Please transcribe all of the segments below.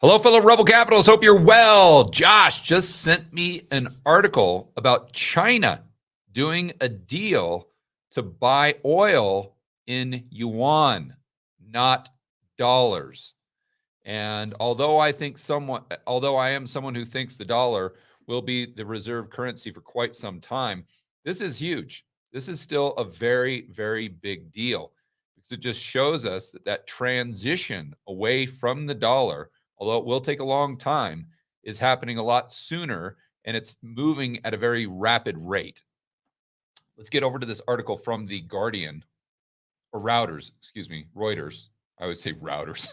Hello, fellow Rebel Capitals. Hope you're well. Josh just sent me an article about China doing a deal to buy oil in yuan, not dollars. And although I am someone who thinks the dollar will be the reserve currency for quite some time, this is huge. This is still a very, very big deal because it just shows us that transition away from the dollar, although it will take a long time, is happening a lot sooner and it's moving at a very rapid rate. Let's get over to this article from the Guardian or Reuters. I would say routers.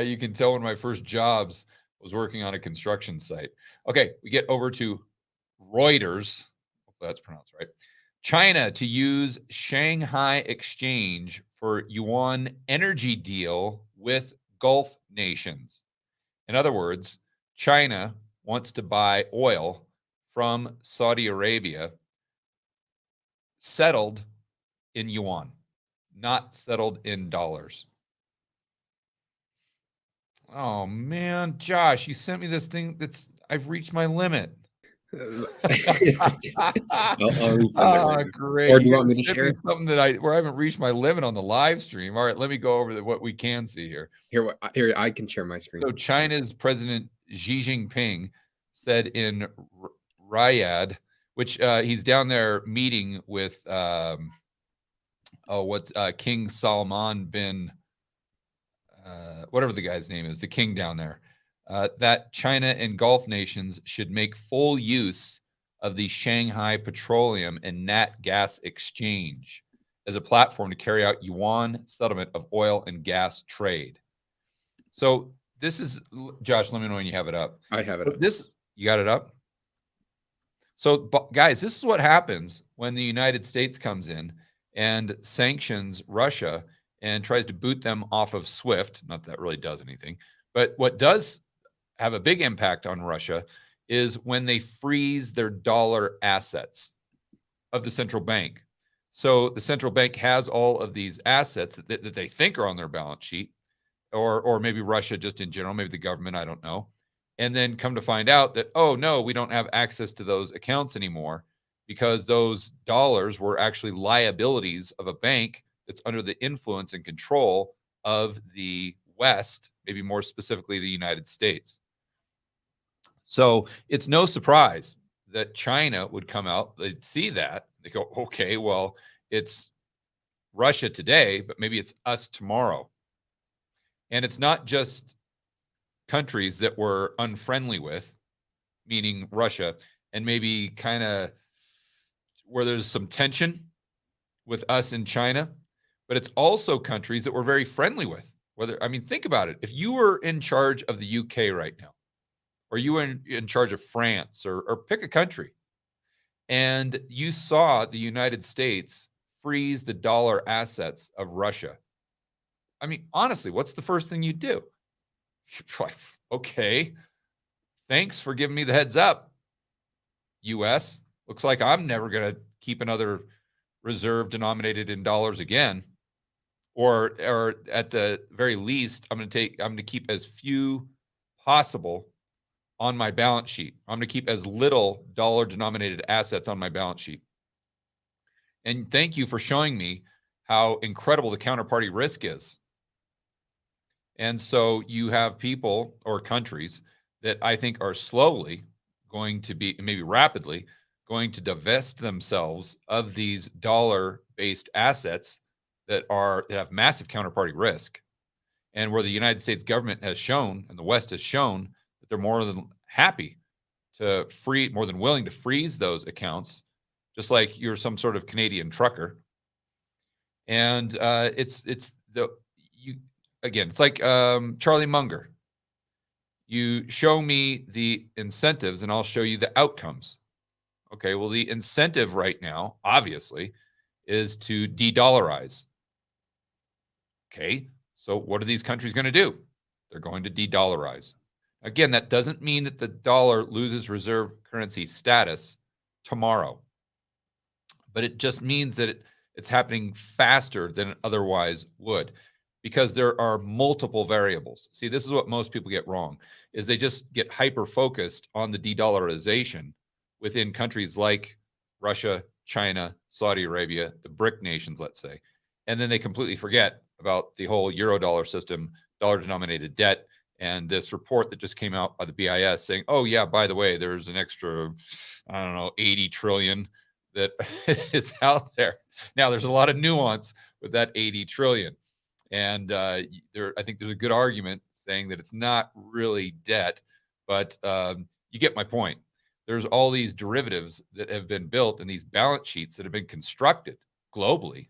You can tell one of my first jobs was working on a construction site. Okay, we get over to Reuters. Hopefully that's pronounced right. China to use Shanghai exchange for yuan energy deal with Gulf nations. In other words, China wants to buy oil from Saudi Arabia settled in yuan, not settled in dollars. Oh man, Josh, you sent me this thing I've reached my limit. I'll resend it right now. Great. Or do you want me to Sent share? something where I haven't reached my limit on the live stream. All right, let me go over what we can see here. Here, I can share my screen. So China's President Xi Jinping said in Riyadh, which he's down there meeting with King Salman bin whatever the guy's name is, the king down there, that China and Gulf nations should make full use of the Shanghai Petroleum and Nat Gas Exchange as a platform to carry out yuan settlement of oil and gas trade. So this is, Josh, let me know when you have it up. I have it up. You got it up? So, guys, this is what happens when the United States comes in and sanctions Russia and tries to boot them off of SWIFT. Not that really does anything. But what does have a big impact on Russia is when they freeze their dollar assets of the central bank. So the central bank has all of these assets that they think are on their balance sheet, or maybe Russia just in general, maybe the government, I don't know. And then come to find out that, oh, no, we don't have access to those accounts anymore because those dollars were actually liabilities of a bank that's under the influence and control of the West, maybe more specifically the United States. So it's no surprise that China would come out, they'd see that, they go, okay, well, it's Russia today, but maybe it's us tomorrow. And it's not just countries that we're unfriendly with, meaning Russia, and maybe kind of where there's some tension with us and China, but it's also countries that we're very friendly with. Think about it. If you were in charge of the UK right now, or you were in charge of France, or pick a country, and you saw the United States freeze the dollar assets of Russia, I mean, honestly, what's the first thing you'd do? Okay, thanks for giving me the heads up, U.S. Looks like I'm never going to keep another reserve denominated in dollars again, or at the very least, I'm going to keep as few possible on my balance sheet. I'm going to keep as little dollar denominated assets on my balance sheet. And thank you for showing me how incredible the counterparty risk is. And so you have people or countries that I think are slowly going to be, maybe rapidly, going to divest themselves of these dollar-based assets that have massive counterparty risk, and where the United States government has shown and the West has shown that they're more than willing to freeze those accounts, just like you're some sort of Canadian trucker. And it's like Charlie Munger. You show me the incentives and I'll show you the outcomes. Okay, well, the incentive right now, obviously, is to de-dollarize. Okay, so what are these countries going to do? They're going to de-dollarize. Again, that doesn't mean that the dollar loses reserve currency status tomorrow, but it just means that it's happening faster than it otherwise would. because there are multiple variables. See, this is what most people get wrong, is they just get hyper-focused on the de-dollarization within countries like Russia, China, Saudi Arabia, the BRIC nations, let's say. And then they completely forget about the whole euro-dollar system, dollar-denominated debt, and this report that just came out by the BIS saying, oh, yeah, by the way, there's an extra, I don't know, 80 trillion that is out there. Now, there's a lot of nuance with that 80 trillion. And I think there's a good argument saying that it's not really debt, but you get my point. There's all these derivatives that have been built and these balance sheets that have been constructed globally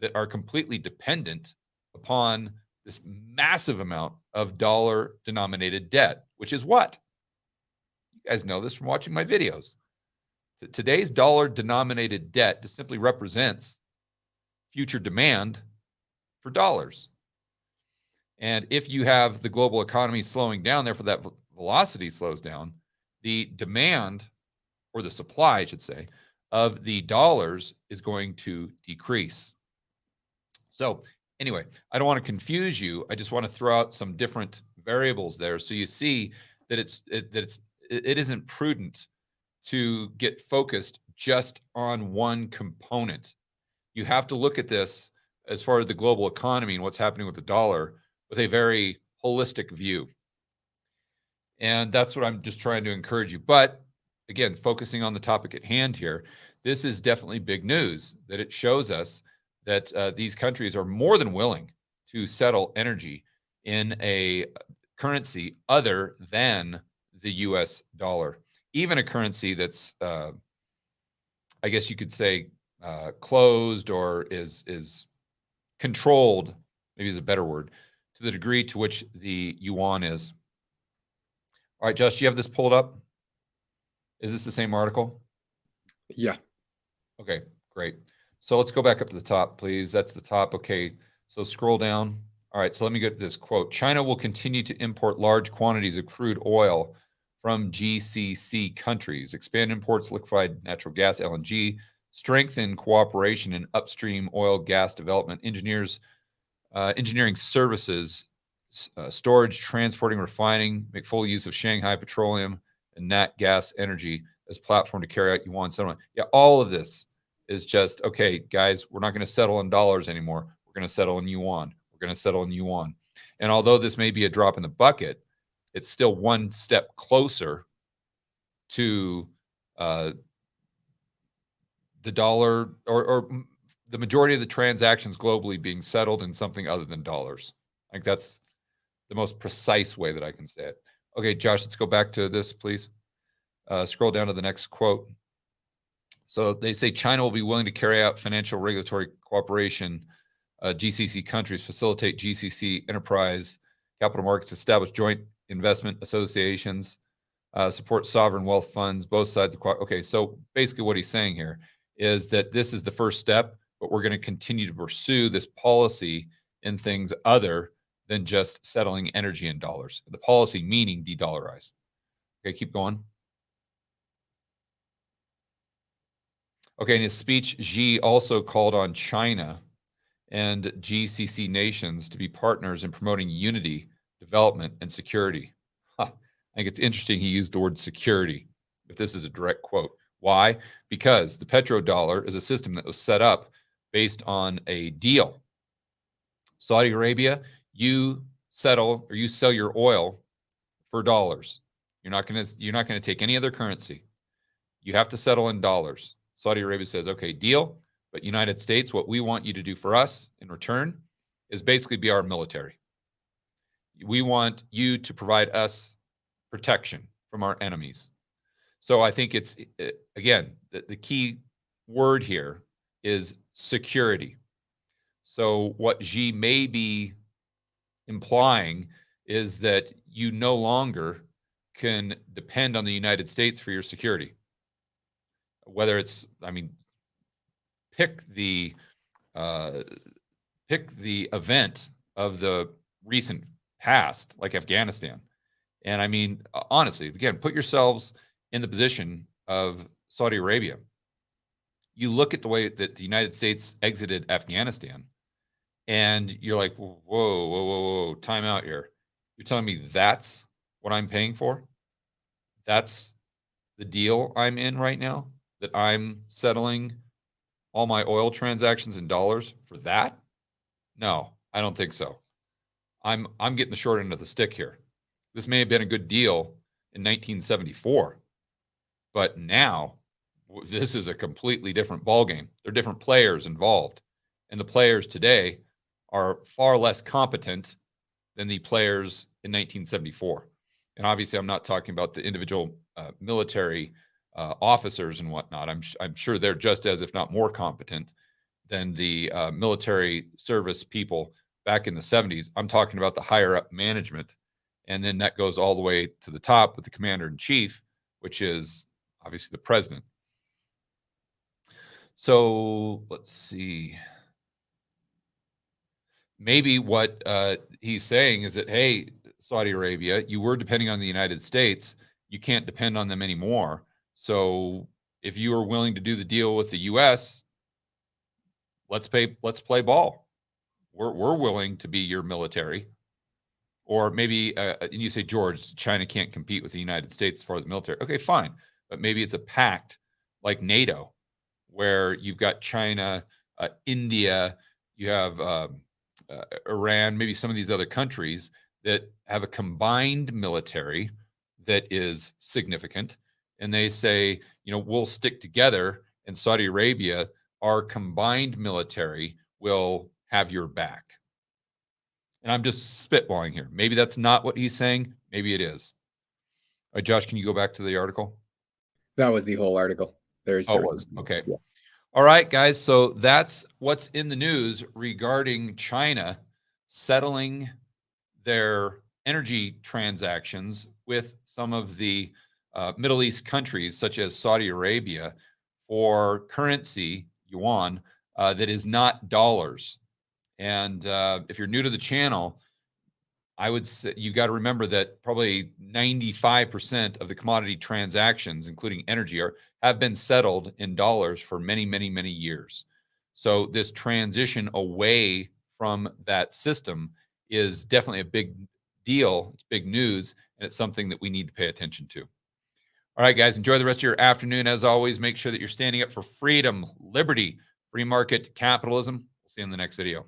that are completely dependent upon this massive amount of dollar-denominated debt, which is what? You guys know this from watching my videos. Today's dollar-denominated debt just simply represents future demand for dollars. And if you have the global economy slowing down, therefore that velocity slows down, the demand, or the supply, I should say, of the dollars is going to decrease. So anyway, I don't want to confuse you. I just want to throw out some different variables there so you see that it isn't prudent to get focused just on one component. You have to look at this as far as the global economy and what's happening with the dollar with a very holistic view. And that's what I'm just trying to encourage you. But again, focusing on the topic at hand here, this is definitely big news that it shows us that these countries are more than willing to settle energy in a currency other than the US dollar, even a currency that's, I guess you could say, closed or is controlled, maybe is a better word, to the degree to which the yuan is. All right, Josh, do you have this pulled up? Is this the same article? Yeah. Okay, great. So let's go back up to the top, please. That's the top. Okay, so scroll down. All right, so let me get to this quote. China will continue to import large quantities of crude oil from GCC countries, expand imports liquefied natural gas, LNG, strengthen cooperation in upstream oil gas development, engineering services, storage, transporting, refining, make full use of Shanghai petroleum and nat gas energy as platform to carry out yuan settlement. Yeah, all of this is just, okay, guys, we're not going to settle in dollars anymore. We're going to settle in yuan. We're going to settle in yuan. And although this may be a drop in the bucket, it's still one step closer to the dollar or the majority of the transactions globally being settled in something other than dollars. I think that's the most precise way that I can say it. Okay, Josh, let's go back to this, please. Scroll down to the next quote. So they say China will be willing to carry out financial regulatory cooperation, GCC countries, facilitate GCC enterprise, capital markets, establish joint investment associations, support sovereign wealth funds, both sides of okay, so basically what he's saying here is that this is the first step, but we're going to continue to pursue this policy in things other than just settling energy in dollars. The policy meaning de-dollarize. Okay, keep going. Okay, in his speech, Xi also called on China and GCC nations to be partners in promoting unity, development, and security. Huh. I think it's interesting he used the word security, if this is a direct quote. Why? Because the petrodollar is a system that was set up based on a deal. Saudi Arabia, you settle or you sell your oil for dollars. You're not going to take any other currency. You have to settle in dollars. Saudi Arabia says, okay, deal. But United States, what we want you to do for us in return is basically be our military. We want you to provide us protection from our enemies. So I think it's, again, the key word here is security. So what Xi may be implying is that you no longer can depend on the United States for your security. Whether it's, I mean, pick the event of the recent past, like Afghanistan. And I mean, honestly, again, put yourselves in the position of Saudi Arabia. You look at the way that the United States exited Afghanistan, And you're like, whoa, whoa, whoa, whoa, time out here. You're telling me that's what I'm paying for? That's the deal I'm in right now? That I'm settling all my oil transactions in dollars for that? No, I don't think so. I'm getting the short end of the stick here. This may have been a good deal in 1974, but now this is a completely different ballgame. There are different players involved, and the players today are far less competent than the players in 1974. And obviously, I'm not talking about the individual military officers and whatnot. I'm sure they're just as, if not more, competent than the military service people back in the 70s. I'm talking about the higher up management. And then that goes all the way to the top with the commander in chief, which is obviously the president. So let's see. Maybe what he's saying is that, hey, Saudi Arabia, you were depending on the United States. You can't depend on them anymore. So if you are willing to do the deal with the U.S., let's play ball. We're willing to be your military. Or maybe, and you say, George, China can't compete with the United States as far as the military. Okay, fine. But maybe it's a pact like NATO, where you've got China, India, you have Iran, maybe some of these other countries that have a combined military that is significant. And they say, we'll stick together. And Saudi Arabia, our combined military will have your back. And I'm just spitballing here. Maybe that's not what he's saying. Maybe it is. All right, Josh, can you go back to the article? That was the whole article. It was. Okay. Yeah. All right, guys. So that's what's in the news regarding China settling their energy transactions with some of the Middle East countries, such as Saudi Arabia, for currency, Yuan, that is not dollars. And if you're new to the channel, I would say you got to remember that probably 95% of the commodity transactions, including energy, have been settled in dollars for many, many, many years. So this transition away from that system is definitely a big deal. It's big news, and it's something that we need to pay attention to. All right, guys, enjoy the rest of your afternoon. As always, make sure that you're standing up for freedom, liberty, free market capitalism. We'll see you in the next video.